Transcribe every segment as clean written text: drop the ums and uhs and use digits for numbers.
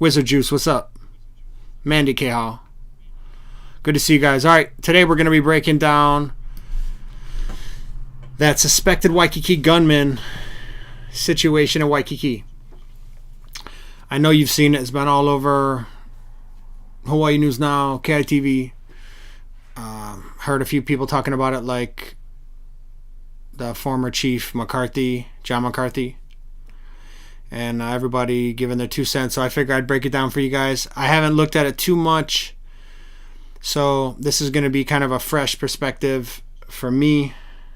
Wizard Juice, what's up? Mandy K. Hall. Good to see you guys. All right, today we're going to be breaking down that suspected Waikiki gunman situation in Waikiki. I know you've seen it. It's been all over Hawaii News Now, KITV. Heard a few people talking about it, like the former chief McCarthy, John McCarthy, and everybody giving their 2 cents. So I figured I'd break it down for you guys. I haven't looked at it too much, so this is going to be kind of a fresh perspective for me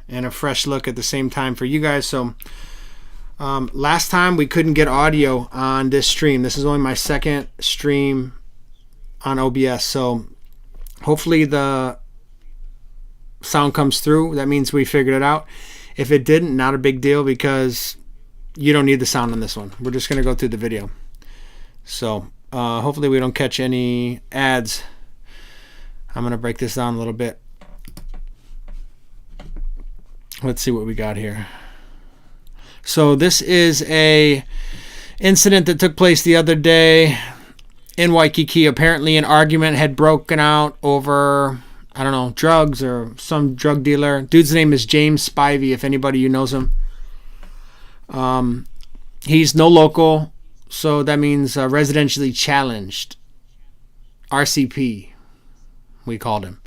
and a fresh look at the same time for you guys. So last time we couldn't get audio on this stream. This is only my second stream on OBS, so hopefully the sound comes through. That means we figured it out. If it didn't, not a big deal, because you don't need the sound on this one. We're just going to go through the video. So hopefully we don't catch any ads. I'm going to break this down a little bit. Let's see what we got here. So this is a incident that took place the other day in Waikiki. Apparently an argument had broken out over, I don't know, drugs or some drug dealer. Dude's name is James Spivey, if anybody you knows him. He's no local, so that means residentially challenged. RCP, we called him.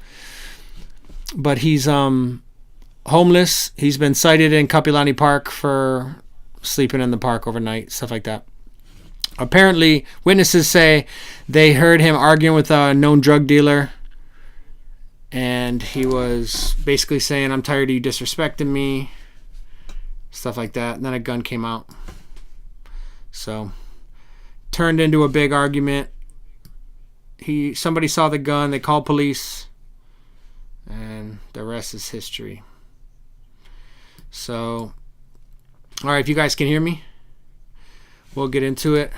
But he's homeless. He's been cited in Kapilani Park for sleeping in the park overnight, stuff like that. Apparently, witnesses say they heard him arguing with a known drug dealer, and he was basically saying, "I'm tired of you disrespecting me," stuff like that. And then a gun came out. So, turned into a big argument. Somebody saw the gun, they called police, and the rest is history. So, all right, if you guys can hear me, we'll get into it.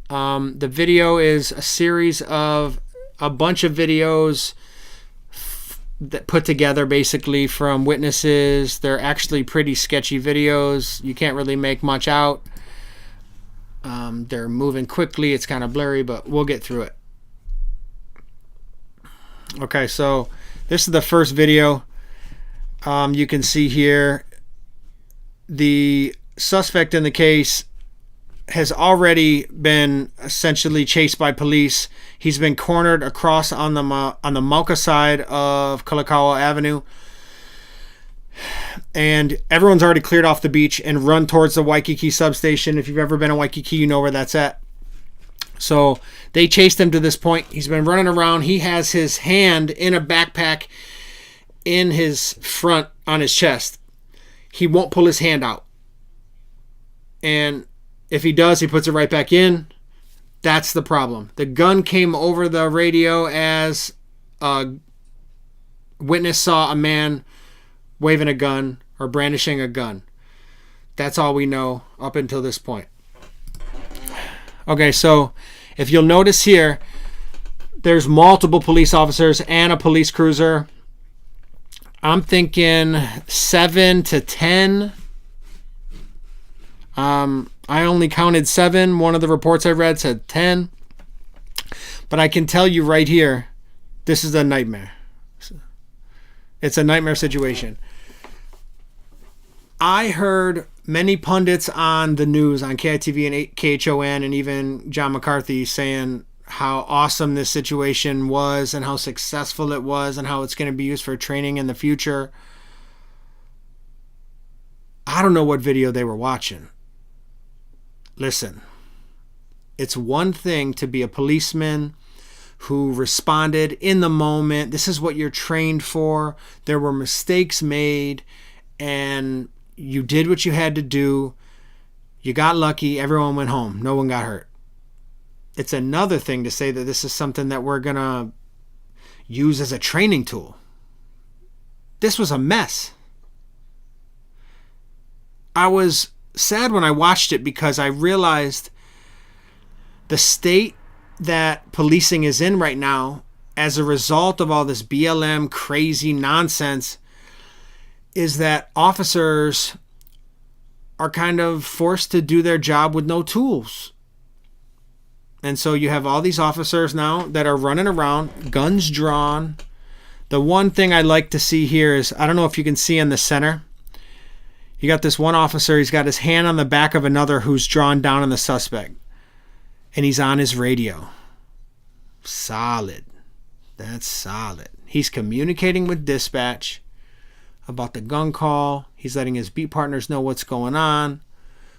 The video is a series of a bunch of videos that put together basically from witnesses. They're actually pretty sketchy videos. You can't really make much out. They're moving quickly. It's kind of blurry, but we'll get through it. Okay, so this is the first video. You can see here the suspect in the case has already been essentially chased by police. He's been cornered across on the Mauka side of Kalakaua Avenue, and everyone's already cleared off the beach and run towards the Waikiki substation. If you've ever been in Waikiki, you know where that's at. So they chased him to this point. He's been running around. He has his hand in a backpack in his front on his chest. He won't pull his hand out, and if he does, he puts it right back in. That's the problem. The gun came over the radio as a witness saw a man waving a gun or brandishing a gun. That's all we know up until this point. Okay, so if you'll notice here, there's multiple police officers and a police cruiser. I'm thinking 7 to 10. I only counted 7. One of the reports I read said 10. But I can tell you right here, this is a nightmare. It's a nightmare situation. I heard many pundits on the news, on KITV and KHON, and even John McCarthy saying how awesome this situation was and how successful it was and how it's going to be used for training in the future. I don't know what video they were watching. Listen, it's one thing to be a policeman who responded in the moment. This is what you're trained for. There were mistakes made, and you did what you had to do. You got lucky. Everyone went home. No one got hurt. It's another thing to say that this is something that we're going to use as a training tool. This was a mess. I was sad when I watched it because I realized the state that policing is in right now as a result of all this BLM crazy nonsense is that officers are kind of forced to do their job with no tools. And so you have all these officers now that are running around, guns drawn. The one thing I like to see here is, I don't know if you can see in the center, you got this one officer, he's got his hand on the back of another who's drawn down on the suspect. And he's on his radio. Solid. That's solid. He's communicating with dispatch about the gun call. He's letting his beat partners know what's going on.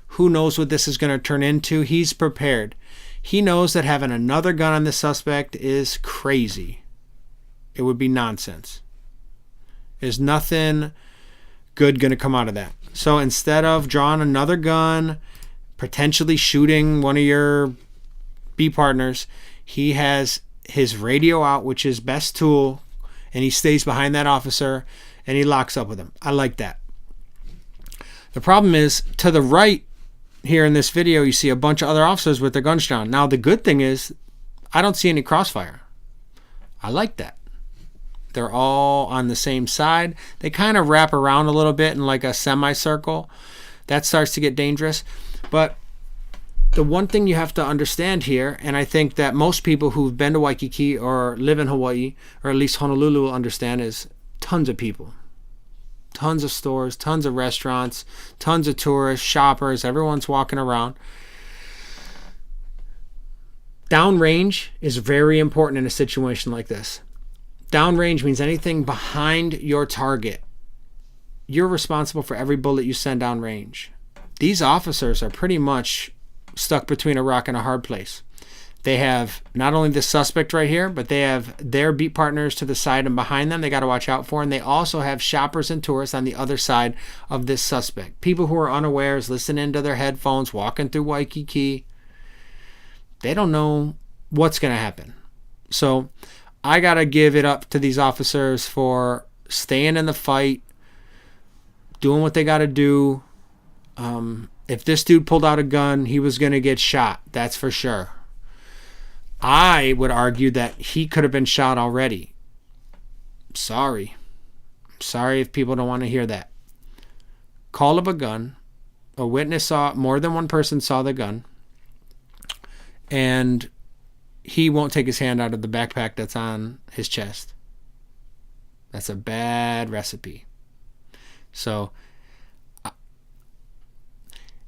Who knows what this is going to turn into? He's prepared. He knows that having another gun on the suspect is crazy. It would be nonsense. There's nothing good going to come out of that. So instead of drawing another gun, potentially shooting one of your beat partners, he has his radio out, which is best tool, and he stays behind that officer and he locks up with him. I like that. The problem is, to the right here in this video, you see a bunch of other officers with their guns drawn. Now, the good thing is, I don't see any crossfire. I like that. They're all on the same side. They kind of wrap around a little bit in like a semicircle. That starts to get dangerous. But the one thing you have to understand here, and I think that most people who've been to Waikiki or live in Hawaii, or at least Honolulu, will understand, is tons of people. Tons of stores, tons of restaurants, tons of tourists, shoppers, everyone's walking around. Downrange is very important in a situation like this. Downrange means anything behind your target. You're responsible for every bullet you send downrange. These officers are pretty much stuck between a rock and a hard place. They have not only the suspect right here, but they have their beat partners to the side and behind them they got to watch out for. And they also have shoppers and tourists on the other side of this suspect. People who are unawares, listening to their headphones, walking through Waikiki. They don't know what's going to happen. So I got to give it up to these officers for staying in the fight, doing what they got to do. If this dude pulled out a gun, he was going to get shot. That's for sure. I would argue that he could have been shot already. Sorry if people don't want to hear that. Call of a gun. A witness saw, more than one person saw the gun. And he won't take his hand out of the backpack that's on his chest. That's a bad recipe. So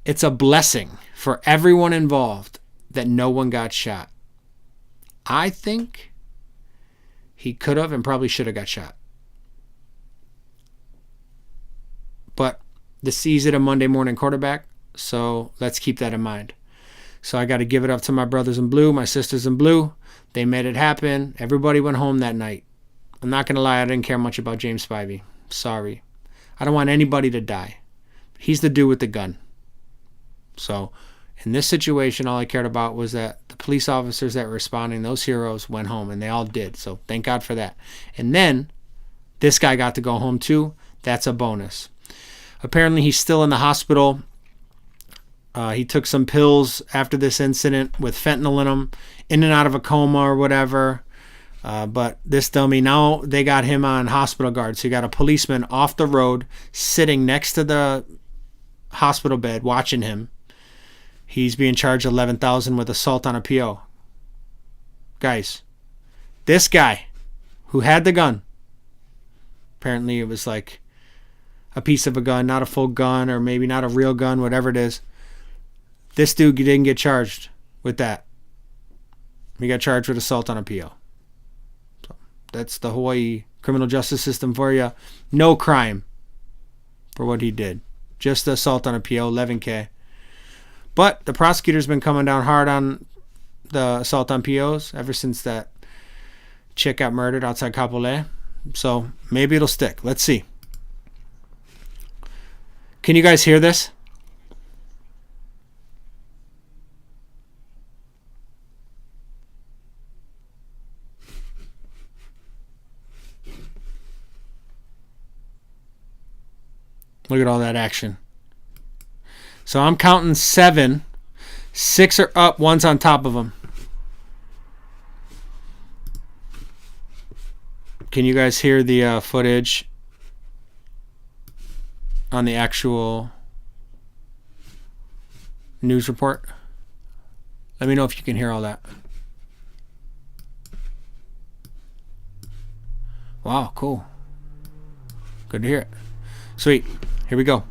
it's a blessing for everyone involved that no one got shot. I think he could have and probably should have got shot. But this is easy to Monday morning quarterback, so let's keep that in mind. So I got to give it up to my brothers in blue, my sisters in blue. They made it happen. Everybody went home that night. I'm not going to lie, I didn't care much about James Spivey. Sorry. I don't want anybody to die. He's the dude with the gun. So in this situation, all I cared about was that the police officers that were responding, those heroes, went home, and they all did. So thank God for that. And then this guy got to go home too. That's a bonus. Apparently he's still in the hospital. He took some pills after this incident with fentanyl in him, in and out of a coma or whatever. But this dummy, now they got him on hospital guard. So you got a policeman off the road sitting next to the hospital bed watching him. He's being charged $11,000 with assault on a PO. Guys, this guy who had the gun, apparently it was like a piece of a gun, not a full gun, or maybe not a real gun, whatever it is. This dude didn't get charged with that. He got charged with assault on a PO. So that's the Hawaii criminal justice system for you. No crime for what he did. Just the assault on a PO, $11K. But the prosecutor's been coming down hard on the assault on POs ever since that chick got murdered outside Kapolei. So maybe it'll stick. Let's see. Can you guys hear this? Look at all that action. So I'm counting 7. 6 are up, 1's on top of them. Can you guys hear the footage on the actual news report. Let me know if you can hear all that. Wow, cool. Good to hear it. Sweet. Here we go.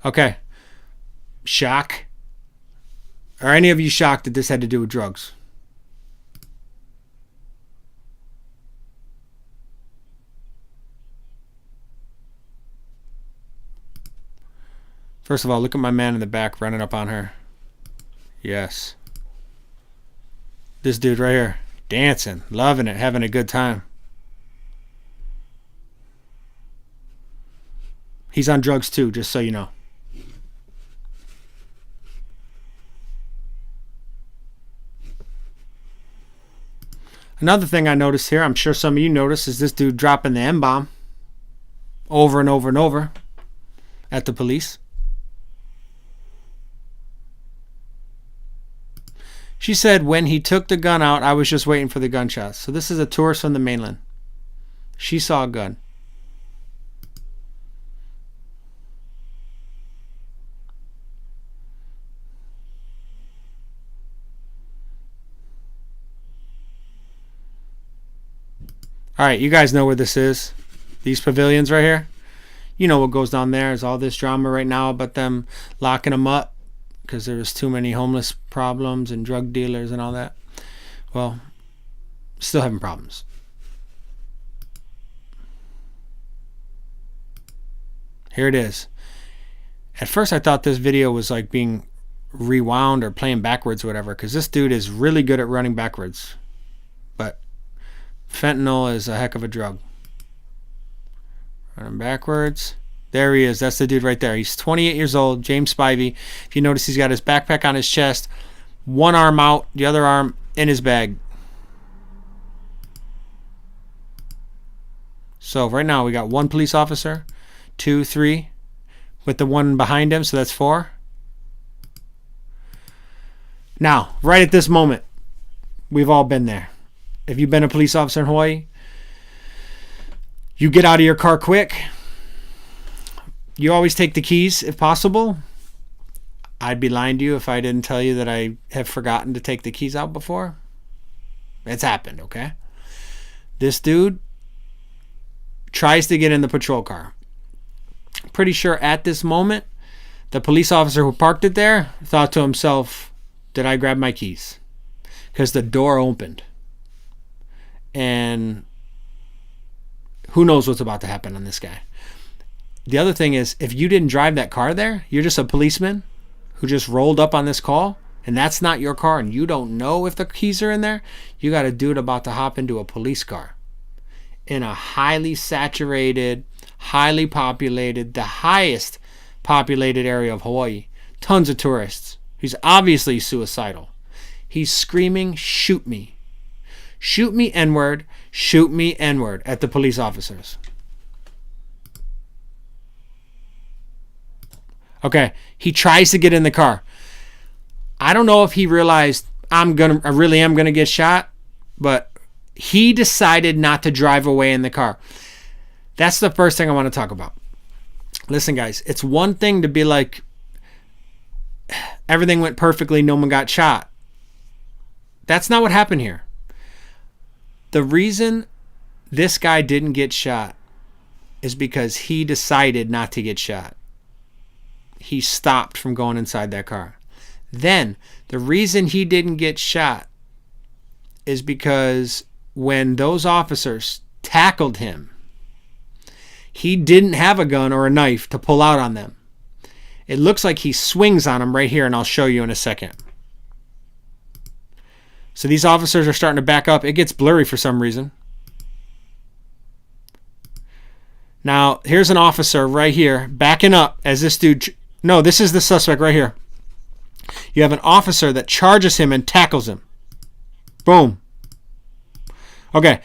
Okay. Shock. Are any of you shocked that this had to do with drugs? First of all, look at my man in the back running up on her. Yes. This dude right here, dancing, loving it, having a good time. He's on drugs too, just so you know. Another thing I noticed here, I'm sure some of you noticed, is this dude dropping the M-bomb over and over and over at the police. She said, when he took the gun out, I was just waiting for the gunshots. So this is a tourist from the mainland. She saw a gun. All right, you guys know where this is. These pavilions right here. You know what goes down there. There's all this drama right now about them locking them up because there was too many homeless problems and drug dealers and all that. Well, still having problems. Here it is. At first I thought this video was like being rewound or playing backwards or whatever, because this dude is really good at running backwards. But fentanyl is a heck of a drug. Running backwards. There he is. That's the dude right there. He's 28 years old, James Spivey. If you notice, he's got his backpack on his chest, one arm out, the other arm in his bag. So right now we got one police officer, 2, 3, with the one behind him, so that's 4. Now, right at this moment, we've all been there. If you've been a police officer in Hawaii, you get out of your car quick. You always take the keys if possible. I'd be lying to you if I didn't tell you that I have forgotten to take the keys out before. It's happened, okay? This dude tries to get in the patrol car. Pretty sure at this moment, the police officer who parked it there thought to himself, did I grab my keys? Because the door opened. And who knows what's about to happen on this guy. The other thing is, if you didn't drive that car there, you're just a policeman who just rolled up on this call, and that's not your car, and you don't know if the keys are in there, you got a dude about to hop into a police car in a highly saturated, highly populated, the highest populated area of Hawaii. Tons of tourists. He's obviously suicidal. He's screaming, shoot me. Shoot me N-word, shoot me N-word at the police officers. Okay, he tries to get in the car. I don't know if he realized I really am gonna get shot, but he decided not to drive away in the car. That's the first thing I want to talk about. Listen, guys, it's one thing to be like, everything went perfectly, no one got shot. That's not what happened here. The reason this guy didn't get shot is because he decided not to get shot. He stopped from going inside that car. Then, the reason he didn't get shot is because when those officers tackled him, he didn't have a gun or a knife to pull out on them. It looks like he swings on them right here, and I'll show you in a second. So these officers are starting to back up. It gets blurry for some reason. Now, here's an officer right here backing up as this dude... No, this is the suspect right here. You have an officer that charges him and tackles him. Boom. Okay.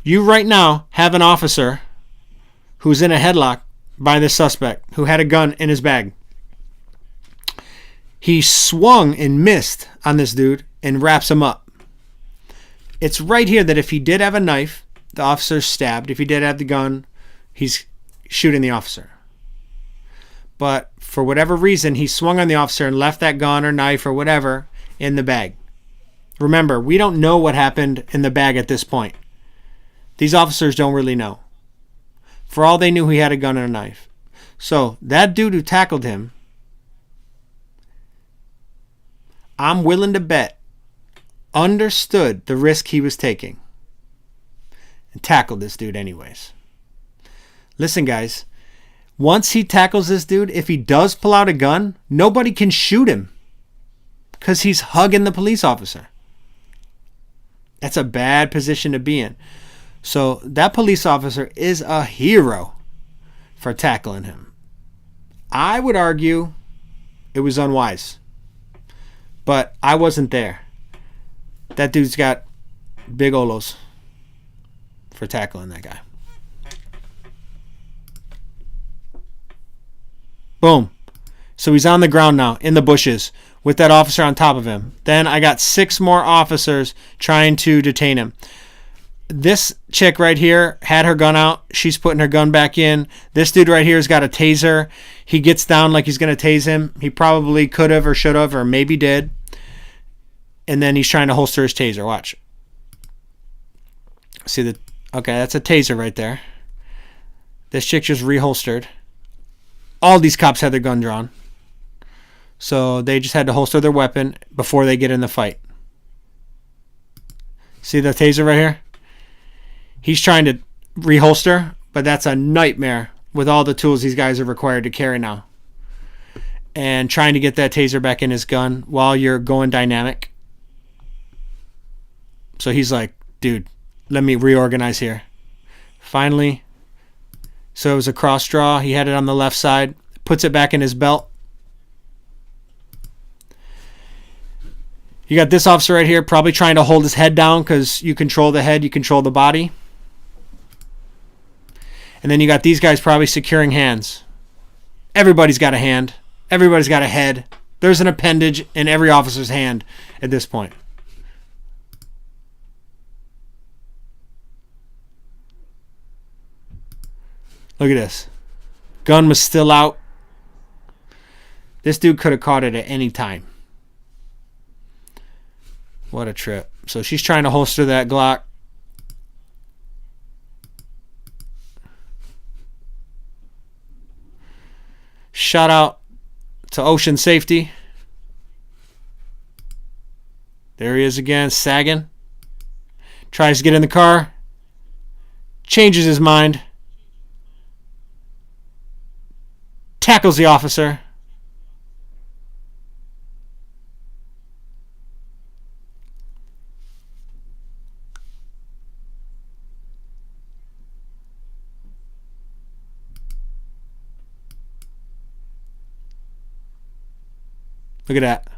You right now have an officer who's in a headlock by this suspect who had a gun in his bag. He swung and missed on this dude and wraps him up. It's right here that if he did have a knife, the officer's stabbed. If he did have the gun, he's shooting the officer. But for whatever reason, he swung on the officer and left that gun or knife or whatever in the bag. Remember, we don't know what happened in the bag at this point. These officers don't really know. For all they knew, he had a gun and a knife. So that dude who tackled him, I'm willing to bet, understood the risk he was taking and tackled this dude anyways. Listen, guys, once he tackles this dude, if he does pull out a gun, nobody can shoot him because he's hugging the police officer. That's a bad position to be in. So that police officer is a hero for tackling him. I would argue it was unwise, but I wasn't there. That dude's got big olos for tackling that guy. Boom. So he's on the ground now in the bushes with that officer on top of him. Then I got 6 more officers trying to detain him. This chick right here had her gun out. She's putting her gun back in. This dude right here has got a taser. He gets down like he's going to tase him. He probably could have or should have or maybe did. And then he's trying to holster his taser. Watch. See the... Okay, that's a taser right there. This chick just reholstered. All these cops had their gun drawn. So they just had to holster their weapon before they get in the fight. See the taser right here? He's trying to reholster, but that's a nightmare with all the tools these guys are required to carry now. And trying to get that taser back in his gun while you're going dynamic. So he's like, dude, let me reorganize here. Finally. So it was a cross draw. He had it on the left side. Puts it back in his belt. You got this officer right here probably trying to hold his head down because you control the head, you control the body. And then you got these guys probably securing hands. Everybody's got a hand. Everybody's got a head. There's an appendage in every officer's hand at this point. Look at this. Gun was still out. This dude could have caught it at any time. What a trip. So she's trying to holster that Glock. Shout out to Ocean Safety. There he is again, sagging. Tries to get in the car. Changes his mind. Tackles the officer. Look at that.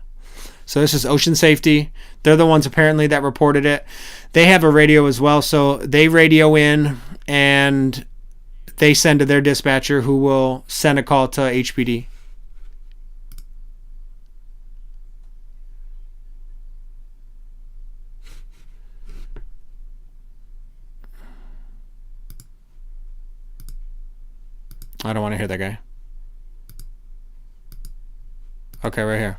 So this is Ocean Safety. They're the ones apparently that reported it. They have a radio as well, so they radio in and they send to their dispatcher who will send a call to HPD. I don't want to hear that guy. Okay, right here.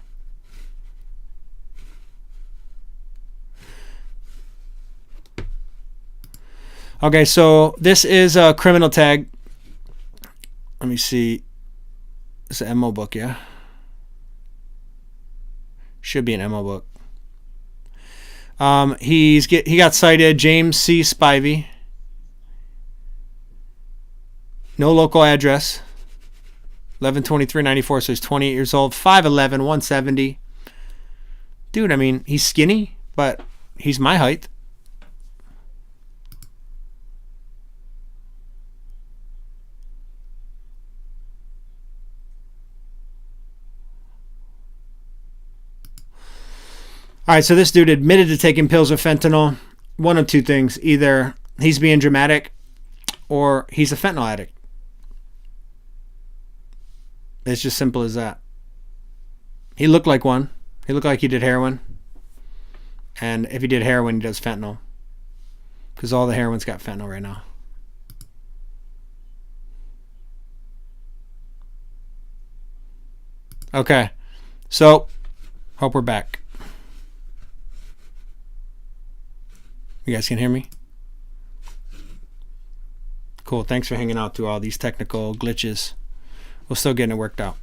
Okay, so this is a criminal tag. Let me see. It's an MO book, yeah? Should be an MO book. He got cited, James C. Spivey. No local address. 11/23/94, so he's 28 years old. 5'11", 170. Dude, I mean, he's skinny, but he's my height. All right, so this dude admitted to taking pills with fentanyl. One of two things. Either he's being dramatic or he's a fentanyl addict. It's just simple as that. He looked like one. He looked like he did heroin. And if he did heroin, he does fentanyl. Because all the heroin's got fentanyl right now. Okay. So, hope we're back. You guys can hear me? Cool. Thanks for hanging out through all these technical glitches. We're still getting it worked out.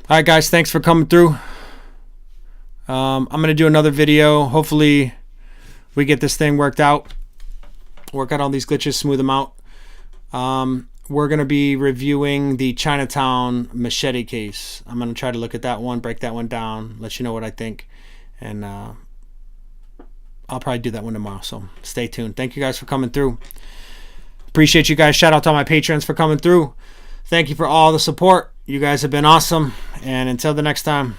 All right, guys. Thanks for coming through. I'm going to do another video. Hopefully, we get this thing worked out. Work out all these glitches, smooth them out. We're going to be reviewing the Chinatown machete case. I'm going to try to look at that one, break that one down, let you know what I think. And I'll probably do that one tomorrow, so stay tuned. Thank you guys for coming through. Appreciate you guys. Shout out to all my patrons for coming through. Thank you for all the support. You guys have been awesome. And until the next time.